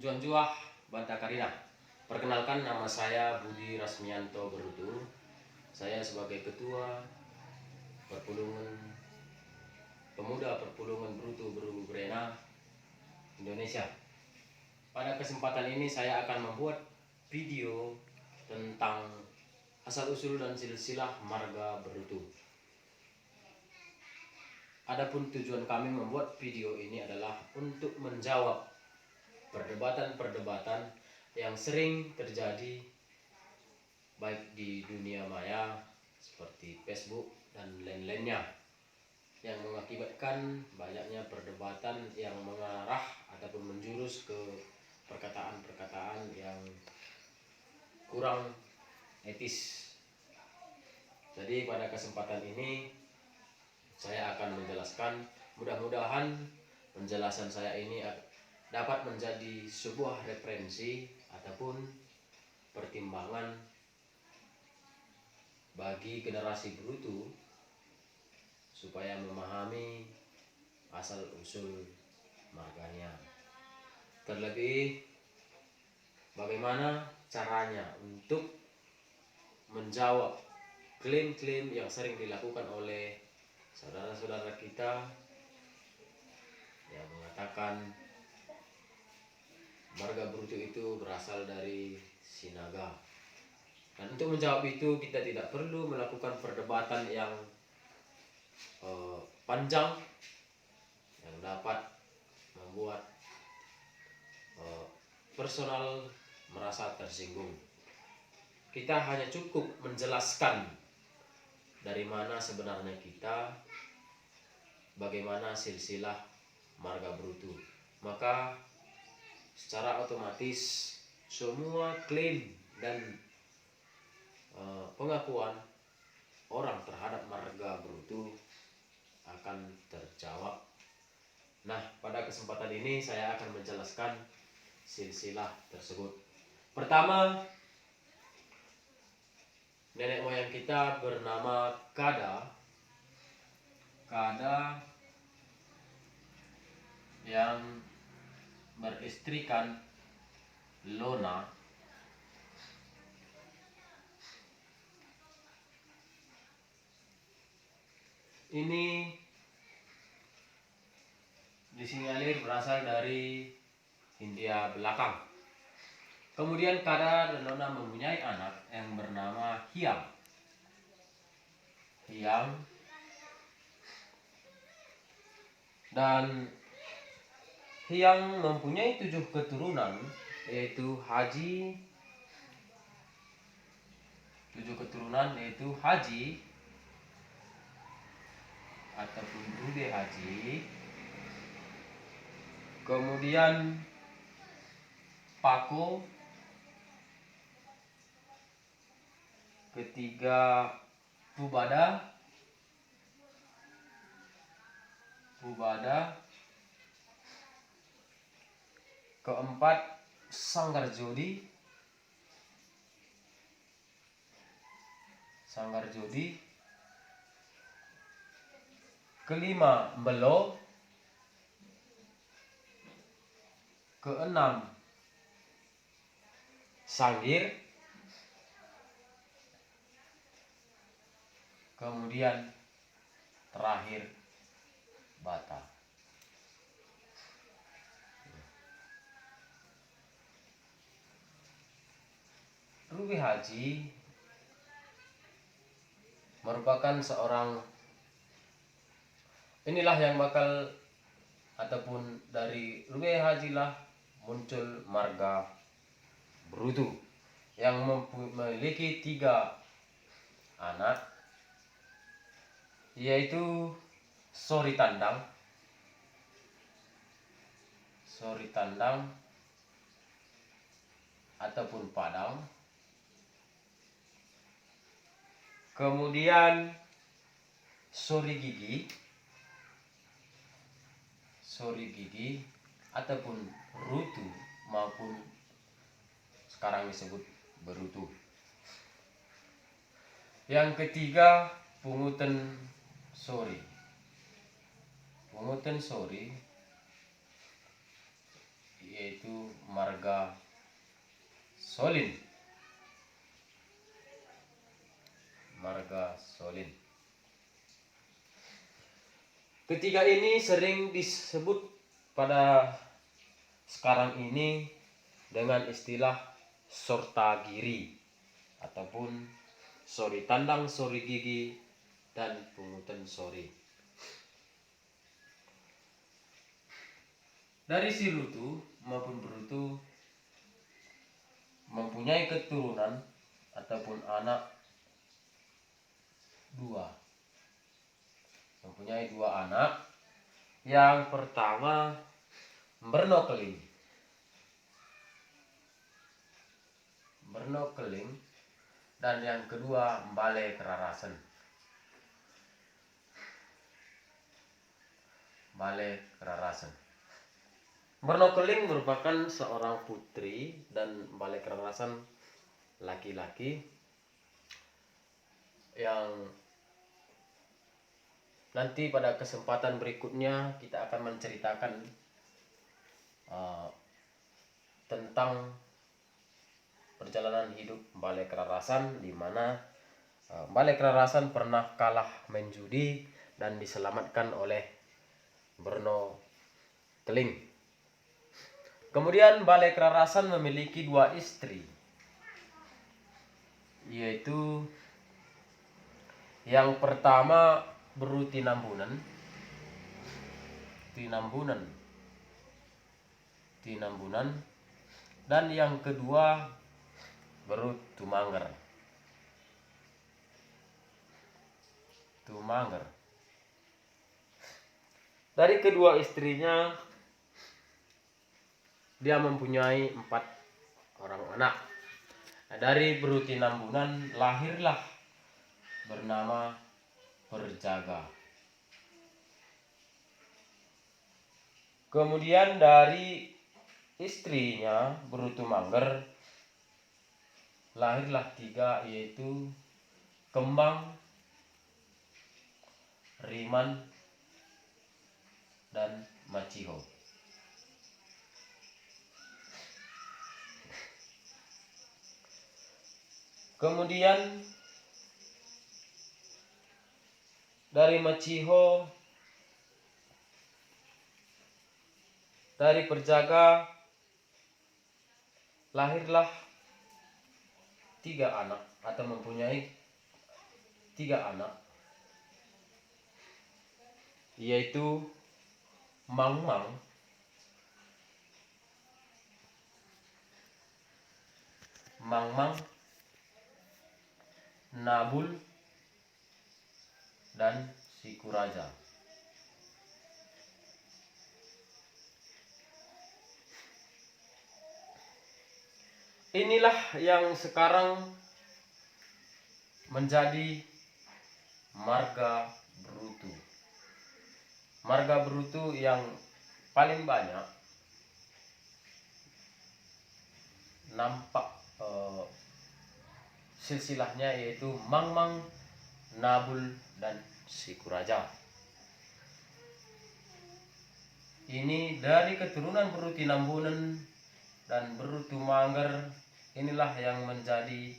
Juan-Juah Banta Karina. Perkenalkan, nama saya Budi Rasmianto Berutu. Saya sebagai Ketua Pemuda Perpulungan Berutu Brena Indonesia. Pada kesempatan ini saya akan membuat video tentang asal-usul dan silsilah marga Berutu. Adapun tujuan kami membuat video ini adalah untuk menjawab perdebatan-perdebatan yang sering terjadi baik di dunia maya seperti Facebook dan lain-lainnya, yang mengakibatkan banyaknya perdebatan yang mengarah ataupun menjurus ke perkataan-perkataan yang kurang etis. Jadi pada kesempatan ini saya akan menjelaskan, mudah-mudahan penjelasan saya ini dapat menjadi sebuah referensi ataupun pertimbangan bagi generasi Berutu supaya memahami asal-usul marganya. Terlebih bagaimana caranya untuk menjawab klaim-klaim yang sering dilakukan oleh saudara-saudara kita yang mengatakan marga Berutu itu berasal dari Sinaga. Dan untuk menjawab itu kita tidak perlu melakukan perdebatan yang panjang yang dapat membuat personal merasa tersinggung. Kita hanya cukup menjelaskan dari mana sebenarnya kita, bagaimana silsilah marga Berutu. Maka secara otomatis semua klaim dan pengakuan orang terhadap marga Berutu akan terjawab. Nah, pada kesempatan ini saya akan menjelaskan silsilah tersebut. Pertama, nenek moyang kita bernama Kada yang beristrikan Lona. Ini disinyalir berasal dari Hindia Belakang. Kemudian Kada dan Lona mempunyai anak yang bernama Hyang. Dan Hyang mempunyai 7 keturunan, yaitu Haji ataupun Bude Haji, kemudian Pako, ketiga Pubada, keempat Sanggarjodi, kelima Mbelo, keenam Sangir, kemudian terakhir Bata. Ruby Haji merupakan seorang, inilah yang bakal ataupun dari Ruby Haji lah muncul marga Berutu yang memiliki 3 anak, yaitu Sori Tandang ataupun Padang, kemudian Sori Gigi ataupun Rutu maupun sekarang disebut Berutu. Yang ketiga Pungutan Sori yaitu marga Solin. Marga Solin. Ketiga ini sering disebut pada sekarang ini dengan istilah Sortagiri ataupun sori tandang, sori gigi, dan pungutan sori. Dari si Rutu maupun Brutu mempunyai keturunan ataupun anak dua. Mempunyai dua anak. Yang pertama Berno Keling. Berno Keling. Dan yang kedua Mbale Kerarasen. Mbale Kerarasen. Berno Keling merupakan seorang putri dan Mbale Kerarasen laki-laki yang nanti pada kesempatan berikutnya kita akan menceritakan tentang perjalanan hidup Mbale Kerarasen, di mana Mbale Kerarasen pernah kalah main judi dan diselamatkan oleh Berno Keling. Kemudian Mbale Kerarasen memiliki dua istri, yaitu yang pertama Beru Tinambunan, dan yang kedua Beru Tumanger. Dari kedua istrinya dia mempunyai 4 orang anak. Nah, dari Beru Tinambunan lahirlah bernama Perjaga. Kemudian dari istrinya Beru Tumanger lahirlah 3, yaitu Kembang, Riman, dan Maciho. Kemudian dari Maciho, dari Perjaga lahirlah 3 anak atau mempunyai 3 anak, yaitu Mangmang, Nabul, dan Sikuraja. Inilah yang sekarang menjadi marga Brutu. Marga Brutu yang paling banyak nampak silsilahnya, yaitu Mangmang, Nabul, dan Sikuraja. Ini dari keturunan Beru Tinambunan dan Beru Tumanger, inilah yang menjadi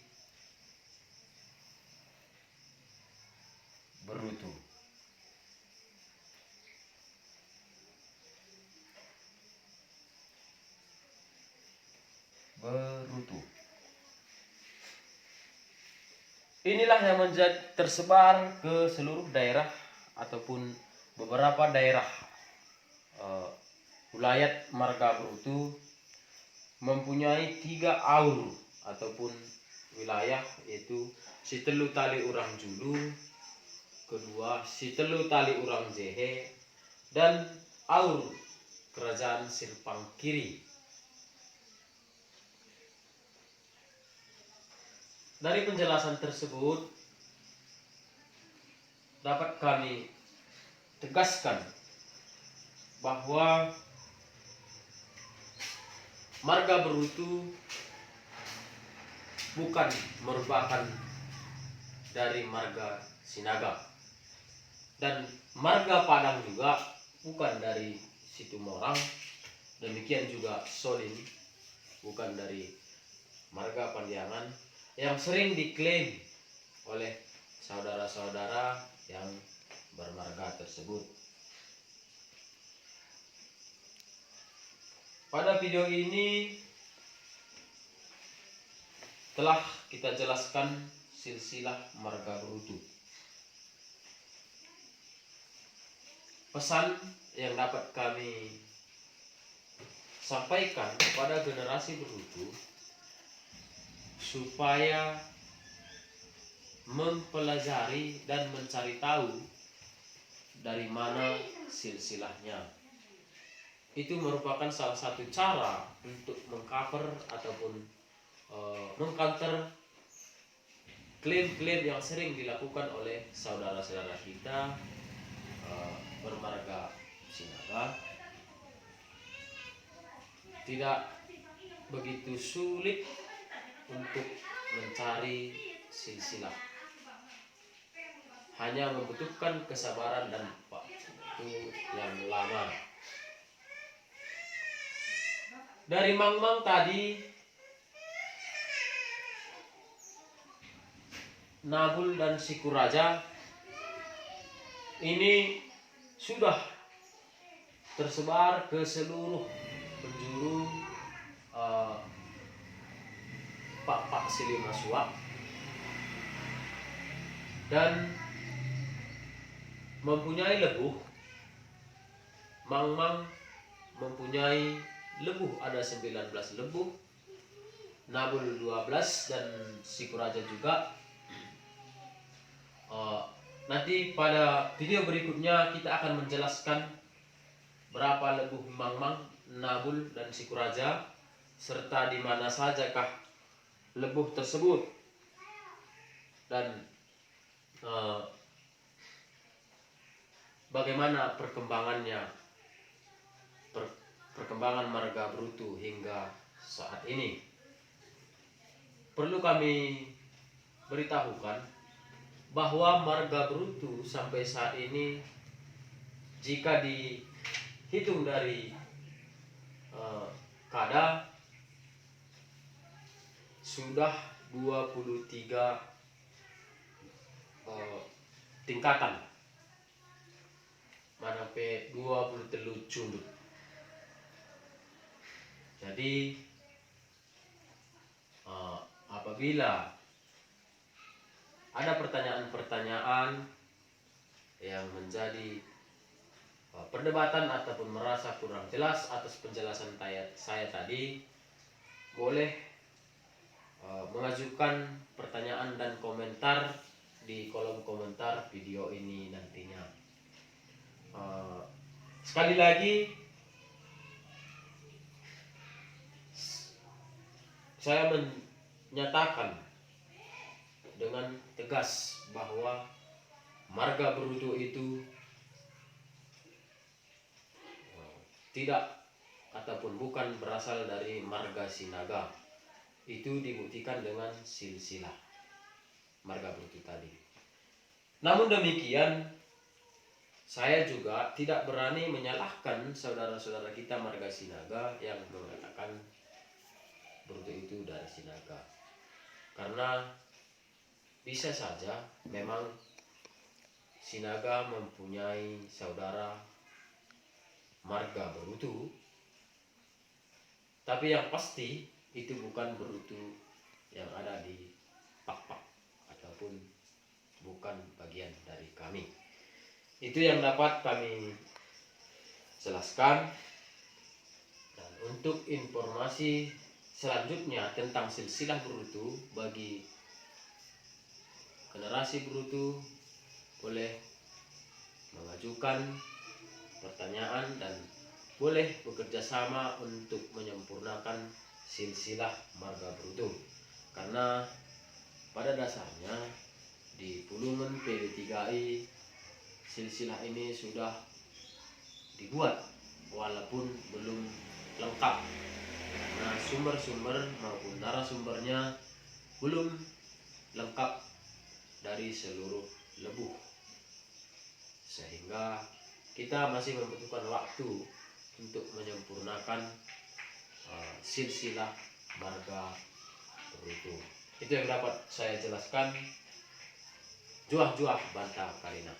Berutu. Inilah yang menjadi tersebar ke seluruh daerah ataupun beberapa daerah wilayah marga Berutu mempunyai 3 aur ataupun wilayah, yaitu Sitelu Tali Urang Julu, kedua Sitelu Tali Urang Jehe, dan aur Kerajaan Sirpang Kiri. Dari penjelasan tersebut dapat kami tegaskan bahwa marga Berutu bukan merupakan dari marga Sinaga, dan marga Padang juga bukan dari Situmorang, demikian juga Solin, bukan dari marga Pandiangan, yang sering diklaim oleh saudara-saudara yang bermarga tersebut. Pada video ini telah kita jelaskan silsilah marga Brutu. Pesan yang dapat kami sampaikan kepada generasi Brutu supaya mempelajari dan mencari tahu dari mana silsilahnya. Itu merupakan salah satu cara untuk mengcover ataupun mengcounter klaim-klaim yang sering dilakukan oleh saudara-saudara kita bermarga Sinaga. Tidak begitu sulit untuk mencari silsilah, hanya membutuhkan kesabaran dan waktu yang lama. Dari Mang tadi, Nabul dan Sikuraja ini sudah tersebar ke seluruh penjuru Pak Silimasua, dan mempunyai lebuh. Mang mempunyai lebuh, ada 19 lebuh, Nabul 12, dan Sikuraja juga. Nanti pada video berikutnya kita akan menjelaskan berapa lebuh Mang, Nabul, dan Sikuraja, serta di mana sajakah lebuh tersebut, dan bagaimana perkembangannya, perkembangan marga Brutu hingga saat ini. Perlu kami beritahukan bahwa marga Brutu sampai saat ini, jika dihitung dari kada, sudah 23 tingkatan, manape 23 cundut. Jadi apabila ada pertanyaan-pertanyaan yang menjadi perdebatan ataupun merasa kurang jelas atas penjelasan saya tadi, boleh mengajukan pertanyaan dan komentar di kolom komentar video ini nantinya. Sekali lagi, saya menyatakan dengan tegas bahwa marga Brutu itu tidak ataupun bukan berasal dari marga Sinaga. Itu dibuktikan dengan silsilah marga Brutu tadi. Namun demikian, saya juga tidak berani menyalahkan saudara-saudara kita marga Sinaga yang mengatakan Brutu itu dari Sinaga, karena bisa saja memang Sinaga mempunyai saudara marga Brutu, tapi yang pasti itu bukan Brutu yang ada di Pak ataupun bukan bagian dari kami. Itu yang dapat kami jelaskan. Dan untuk informasi selanjutnya tentang silsilah Brutu bagi generasi Brutu, boleh mengajukan pertanyaan dan boleh bekerja sama untuk menyempurnakan silsilah marga Brutu. Karena pada dasarnya di Pulungan PW3I silsilah ini sudah dibuat walaupun belum lengkap, karena sumber-sumber maupun narasumbernya belum lengkap dari seluruh lebuh, sehingga kita masih membutuhkan waktu untuk menyempurnakan silsilah marga beruntung. Itu yang dapat saya jelaskan. Juah-juah bantah kalina.